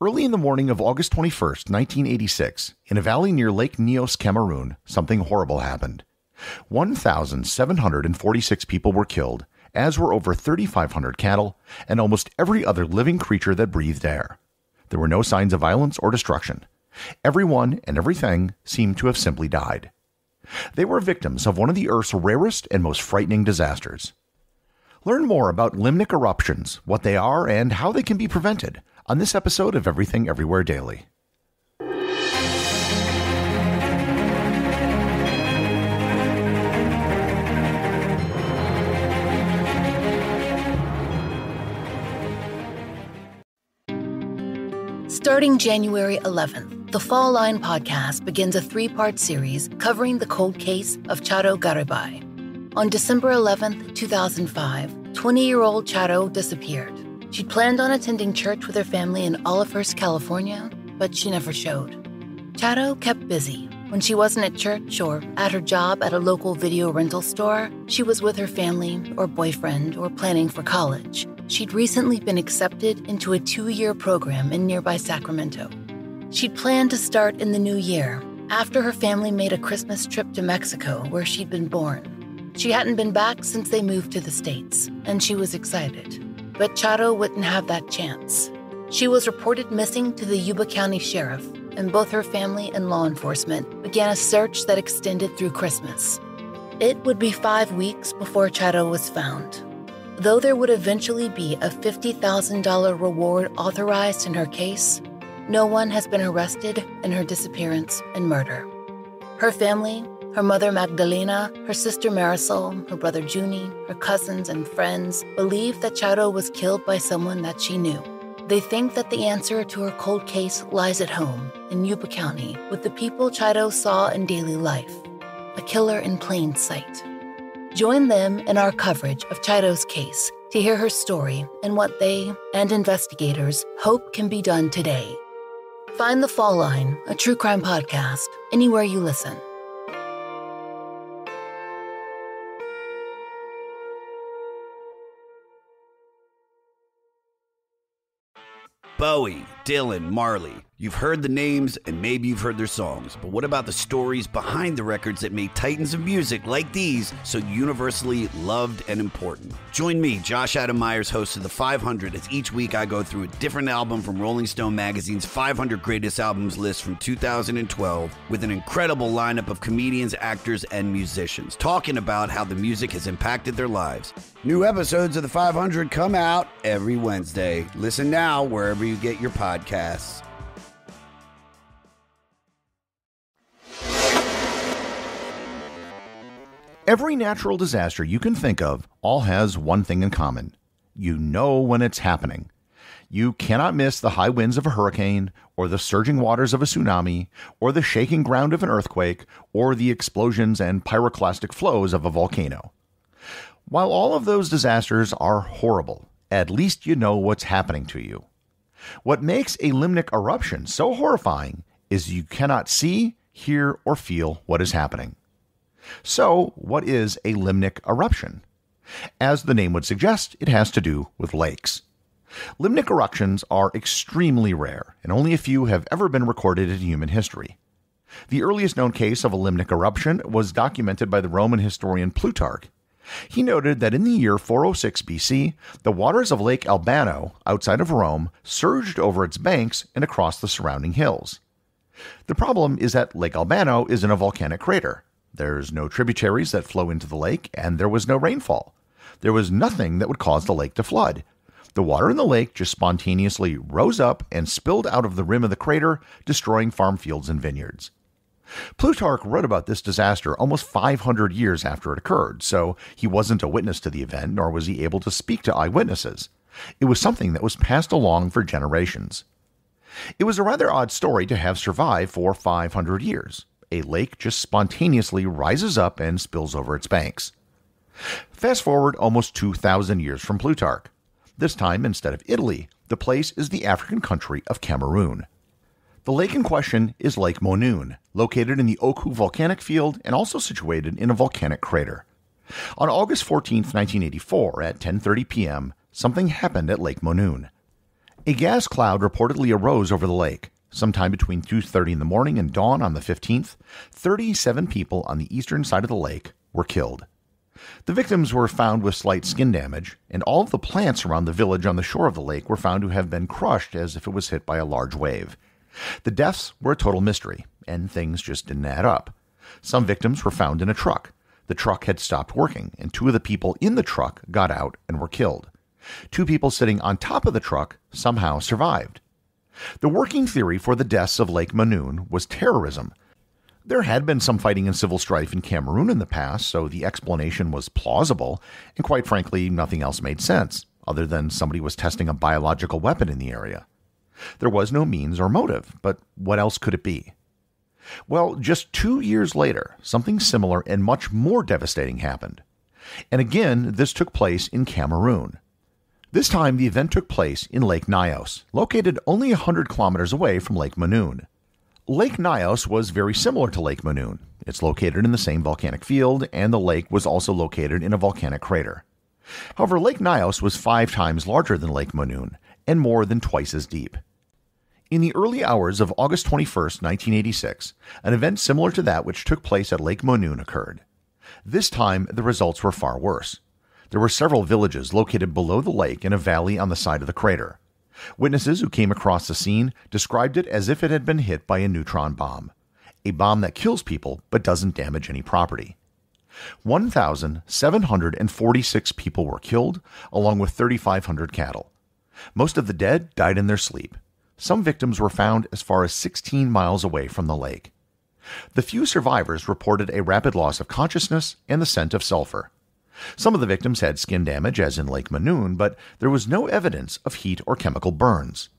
Early in the morning of August 21st, 1986, in a valley near Lake Nyos, Cameroon, something horrible happened. 1,746 people were killed, as were over 3,500 cattle and almost every other living creature that breathed air. There were no signs of violence or destruction. Everyone and everything seemed to have simply died. They were victims of one of the Earth's rarest and most frightening disasters. Learn more about limnic eruptions, what they are, and how they can be prevented on this episode of Everything Everywhere Daily. Starting January 11th, the Fall Line podcast begins a 3-part series covering the cold case of Charo Garibay. On December 11th, 2005, 20-year-old Charo disappeared. She'd planned on attending church with her family in Olivehurst, California, but she never showed. Charo kept busy. When she wasn't at church or at her job at a local video rental store, she was with her family or boyfriend or planning for college. She'd recently been accepted into a 2-year program in nearby Sacramento. She'd planned to start in the new year, after her family made a Christmas trip to Mexico where she'd been born. She hadn't been back since they moved to the States, and she was excited. But Charo wouldn't have that chance. She was reported missing to the Yuba County Sheriff, and both her family and law enforcement began a search that extended through Christmas. It would be 5 weeks before Charo was found. Though there would eventually be a $50,000 reward authorized in her case, no one has been arrested in her disappearance and murder. Her family, her mother Magdalena, her sister Marisol, her brother Junie, her cousins and friends believe that Charo was killed by someone that she knew. They think that the answer to her cold case lies at home in Yuba County with the people Charo saw in daily life, a killer in plain sight. Join them in our coverage of Charo's case to hear her story and what they and investigators hope can be done today. Find The Fall Line, a true crime podcast, anywhere you listen. Bowie, Dylan, Marley. You've heard the names and maybe you've heard their songs, but what about the stories behind the records that made titans of music like these so universally loved and important? Join me, Josh Adam Myers, host of The 500, as each week I go through a different album from Rolling Stone magazine's 500 Greatest Albums list from 2012 with an incredible lineup of comedians, actors, and musicians talking about how the music has impacted their lives. New episodes of The 500 come out every Wednesday. Listen now wherever you get your podcasts. Every natural disaster you can think of all has one thing in common. You know when it's happening. You cannot miss the high winds of a hurricane, or the surging waters of a tsunami, or the shaking ground of an earthquake, or the explosions and pyroclastic flows of a volcano. While all of those disasters are horrible, at least you know what's happening to you. What makes a limnic eruption so horrifying is you cannot see, hear, or feel what is happening. So, what is a limnic eruption? As the name would suggest, it has to do with lakes. Limnic eruptions are extremely rare, and only a few have ever been recorded in human history. The earliest known case of a limnic eruption was documented by the Roman historian Plutarch. He noted that in the year 406 BC, the waters of Lake Albano, outside of Rome, surged over its banks and across the surrounding hills. The problem is that Lake Albano is in a volcanic crater. There's no tributaries that flow into the lake, and there was no rainfall. There was nothing that would cause the lake to flood. The water in the lake just spontaneously rose up and spilled out of the rim of the crater, destroying farm fields and vineyards. Plutarch wrote about this disaster almost 500 years after it occurred, so he wasn't a witness to the event, nor was he able to speak to eyewitnesses. It was something that was passed along for generations. It was a rather odd story to have survived for 500 years. A lake just spontaneously rises up and spills over its banks. Fast forward almost 2,000 years from Plutarch. This time, instead of Italy, the place is the African country of Cameroon. The lake in question is Lake Monoun, located in the Oku volcanic field and also situated in a volcanic crater. On August 14, 1984, at 10:30 p.m., something happened at Lake Monoun. A gas cloud reportedly arose over the lake. Sometime between 2:30 in the morning and dawn on the 15th, 37 people on the eastern side of the lake were killed. The victims were found with slight skin damage, and all of the plants around the village on the shore of the lake were found to have been crushed as if it was hit by a large wave. The deaths were a total mystery, and things just didn't add up. Some victims were found in a truck. The truck had stopped working, and 2 of the people in the truck got out and were killed. 2 people sitting on top of the truck somehow survived. The working theory for the deaths of Lake Nyos was terrorism. There had been some fighting and civil strife in Cameroon in the past, so the explanation was plausible, and quite frankly, nothing else made sense, other than somebody was testing a biological weapon in the area. There was no means or motive, but what else could it be? Well, just 2 years later, something similar and much more devastating happened. And again, this took place in Cameroon. This time, the event took place in Lake Nyos, located only 100 kilometers away from Lake Nyos. Lake Nyos was very similar to Lake Nyos. It's located in the same volcanic field, and the lake was also located in a volcanic crater. However, Lake Nyos was 5 times larger than Lake Nyos, and more than twice as deep. In the early hours of August 21, 1986, an event similar to that which took place at Lake Nyos occurred. This time, the results were far worse. There were several villages located below the lake in a valley on the side of the crater. Witnesses who came across the scene described it as if it had been hit by a neutron bomb, a bomb that kills people but doesn't damage any property. 1,746 people were killed, along with 3,500 cattle. Most of the dead died in their sleep. Some victims were found as far as 16 miles away from the lake. The few survivors reported a rapid loss of consciousness and the scent of sulfur. Some of the victims had skin damage, as in Lake Nyos, but there was no evidence of heat or chemical burns.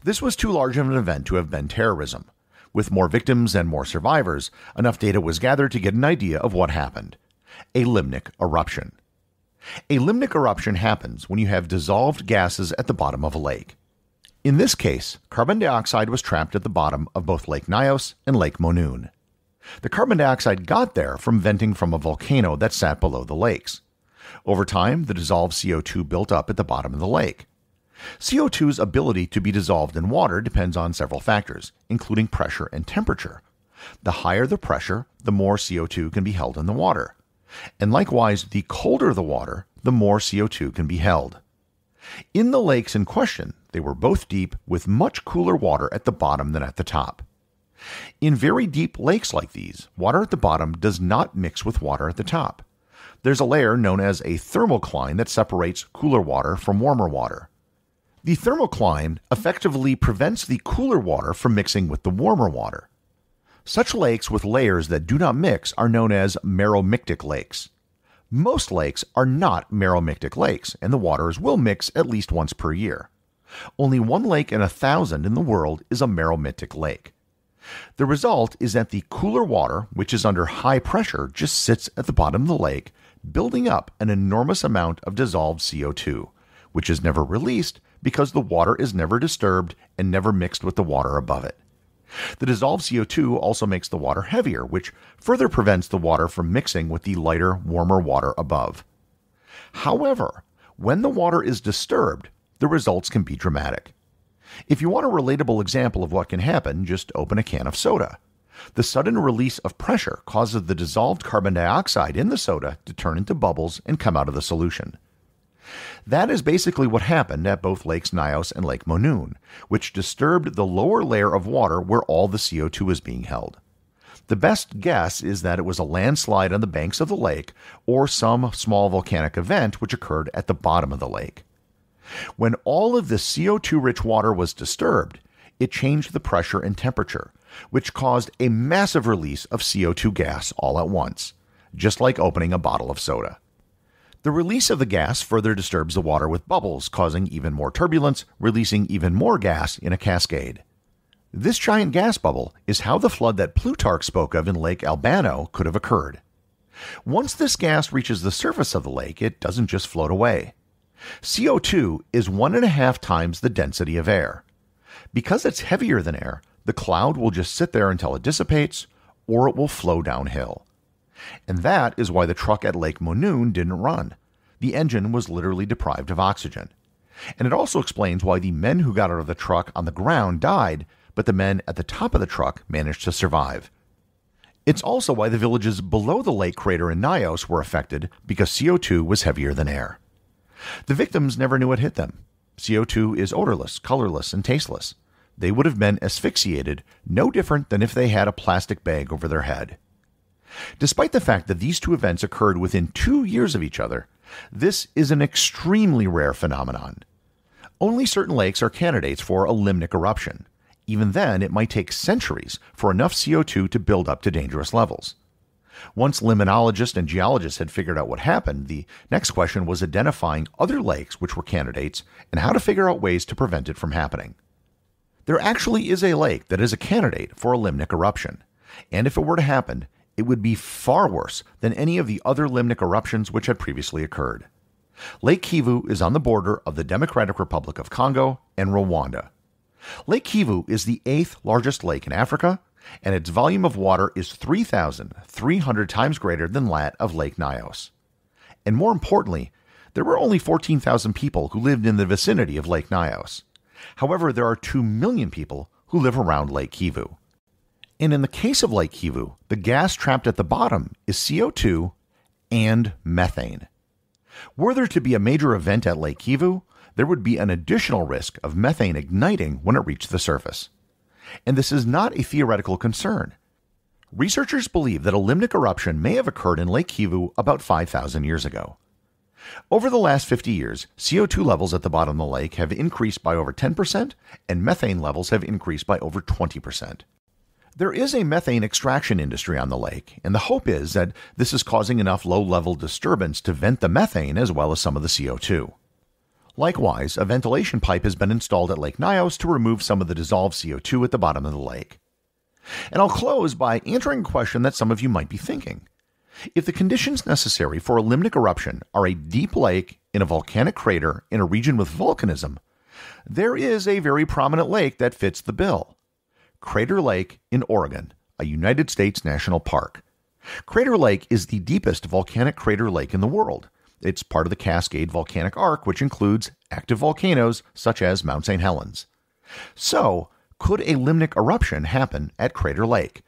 This was too large of an event to have been terrorism. With more victims and more survivors, enough data was gathered to get an idea of what happened. A limnic eruption. A limnic eruption happens when you have dissolved gases at the bottom of a lake. In this case, carbon dioxide was trapped at the bottom of both Lake Nyos and Lake Nyos. The carbon dioxide got there from venting from a volcano that sat below the lakes. Over time, the dissolved CO2 built up at the bottom of the lake. CO2's ability to be dissolved in water depends on several factors, including pressure and temperature. The higher the pressure, the more CO2 can be held in the water. And likewise, the colder the water, the more CO2 can be held. In the lakes in question, they were both deep with much cooler water at the bottom than at the top. In very deep lakes like these, water at the bottom does not mix with water at the top. There's a layer known as a thermocline that separates cooler water from warmer water. The thermocline effectively prevents the cooler water from mixing with the warmer water. Such lakes with layers that do not mix are known as meromictic lakes. Most lakes are not meromictic lakes, and the waters will mix at least once per year. Only 1 lake in 1,000 in the world is a meromictic lake. The result is that the cooler water, which is under high pressure, just sits at the bottom of the lake, building up an enormous amount of dissolved CO2, which is never released because the water is never disturbed and never mixed with the water above it. The dissolved CO2 also makes the water heavier, which further prevents the water from mixing with the lighter, warmer water above. However, when the water is disturbed, the results can be dramatic. If you want a relatable example of what can happen, just open a can of soda. The sudden release of pressure causes the dissolved carbon dioxide in the soda to turn into bubbles and come out of the solution. That is basically what happened at both Lakes Nyos and Lake Nyos, which disturbed the lower layer of water where all the CO2 is being held. The best guess is that it was a landslide on the banks of the lake or some small volcanic event which occurred at the bottom of the lake. When all of the CO2-rich water was disturbed, it changed the pressure and temperature, which caused a massive release of CO2 gas all at once, just like opening a bottle of soda. The release of the gas further disturbs the water with bubbles, causing even more turbulence, releasing even more gas in a cascade. This giant gas bubble is how the flood that Plutarch spoke of in Lake Albano could have occurred. Once this gas reaches the surface of the lake, it doesn't just float away. CO2 is 1.5 times the density of air. Because it's heavier than air, the cloud will just sit there until it dissipates, or it will flow downhill. And that is why the truck at Lake Nyos didn't run. The engine was literally deprived of oxygen. And it also explains why the men who got out of the truck on the ground died, but the men at the top of the truck managed to survive. It's also why the villages below the lake crater in Nyos were affected, because CO2 was heavier than air. The victims never knew what hit them. CO2 is odorless, colorless, and tasteless. They would have been asphyxiated, no different than if they had a plastic bag over their head. Despite the fact that these two events occurred within 2 years of each other, this is an extremely rare phenomenon. Only certain lakes are candidates for a limnic eruption. Even then, it might take centuries for enough CO2 to build up to dangerous levels. Once limnologists and geologists had figured out what happened, the next question was identifying other lakes which were candidates and how to figure out ways to prevent it from happening. There actually is a lake that is a candidate for a limnic eruption, and if it were to happen, it would be far worse than any of the other limnic eruptions which had previously occurred. Lake Kivu is on the border of the Democratic Republic of Congo and Rwanda. Lake Kivu is the 8th largest lake in Africa, and its volume of water is 3,300 times greater than that of Lake Nyos. And more importantly, there were only 14,000 people who lived in the vicinity of Lake Nyos. However, there are 2 million people who live around Lake Kivu. And in the case of Lake Kivu, the gas trapped at the bottom is CO2 and methane. Were there to be a major event at Lake Kivu, there would be an additional risk of methane igniting when it reached the surface. And this is not a theoretical concern. Researchers believe that a limnic eruption may have occurred in Lake Kivu about 5,000 years ago. Over the last 50 years, CO2 levels at the bottom of the lake have increased by over 10%, and methane levels have increased by over 20%. There is a methane extraction industry on the lake, and the hope is that this is causing enough low-level disturbance to vent the methane as well as some of the CO2. Likewise, a ventilation pipe has been installed at Lake Nyos to remove some of the dissolved CO2 at the bottom of the lake. And I'll close by answering a question that some of you might be thinking. If the conditions necessary for a limnic eruption are a deep lake in a volcanic crater in a region with volcanism, there is a very prominent lake that fits the bill. Crater Lake in Oregon, a United States national park. Crater Lake is the deepest volcanic crater lake in the world. It's part of the Cascade Volcanic Arc, which includes active volcanoes such as Mount St. Helens. So, could a limnic eruption happen at Crater Lake?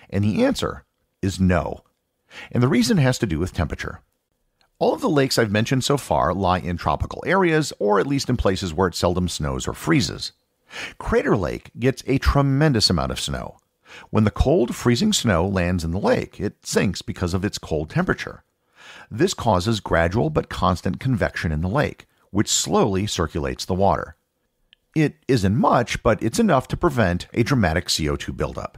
And the answer is no. And the reason has to do with temperature. All of the lakes I've mentioned so far lie in tropical areas, or at least in places where it seldom snows or freezes. Crater Lake gets a tremendous amount of snow. When the cold, freezing snow lands in the lake, it sinks because of its cold temperature. This causes gradual but constant convection in the lake, which slowly circulates the water. It isn't much, but it's enough to prevent a dramatic CO2 buildup.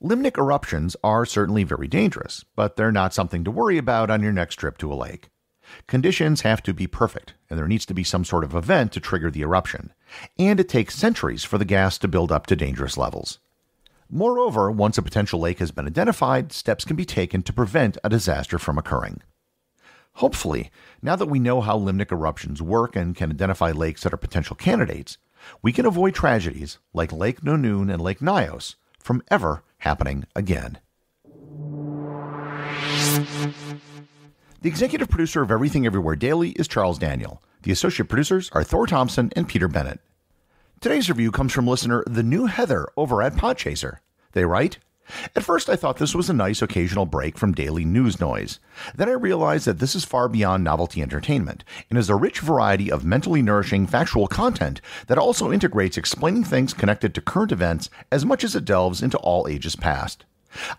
Limnic eruptions are certainly very dangerous, but they're not something to worry about on your next trip to a lake. Conditions have to be perfect, and there needs to be some sort of event to trigger the eruption, and it takes centuries for the gas to build up to dangerous levels. Moreover, once a potential lake has been identified, steps can be taken to prevent a disaster from occurring. Hopefully, now that we know how limnic eruptions work and can identify lakes that are potential candidates, we can avoid tragedies like Lake Nonoon and Lake Nyos from ever happening again. The executive producer of Everything Everywhere Daily is Charles Daniel. The associate producers are Thor Thomsen and Peter Bennett. Today's review comes from listener The New Heather over at Podchaser. They write, "At first I thought this was a nice occasional break from daily news noise. Then I realized that this is far beyond novelty entertainment and is a rich variety of mentally nourishing factual content that also integrates explaining things connected to current events as much as it delves into all ages past.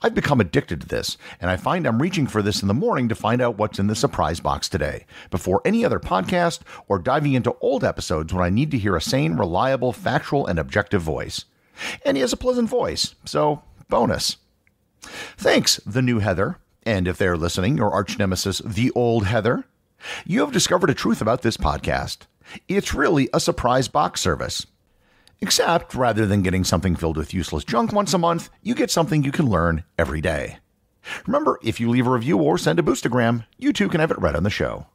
I've become addicted to this, and I find I'm reaching for this in the morning to find out what's in the surprise box today, before any other podcast or diving into old episodes when I need to hear a sane, reliable, factual, and objective voice. And he has a pleasant voice, so bonus." Thanks, The New Heather, and if they're listening, your arch nemesis, The Old Heather. You have discovered a truth about this podcast. It's really a surprise box service. Except, rather than getting something filled with useless junk once a month, you get something you can learn every day. Remember, if you leave a review or send a boostagram, you too can have it read on the show.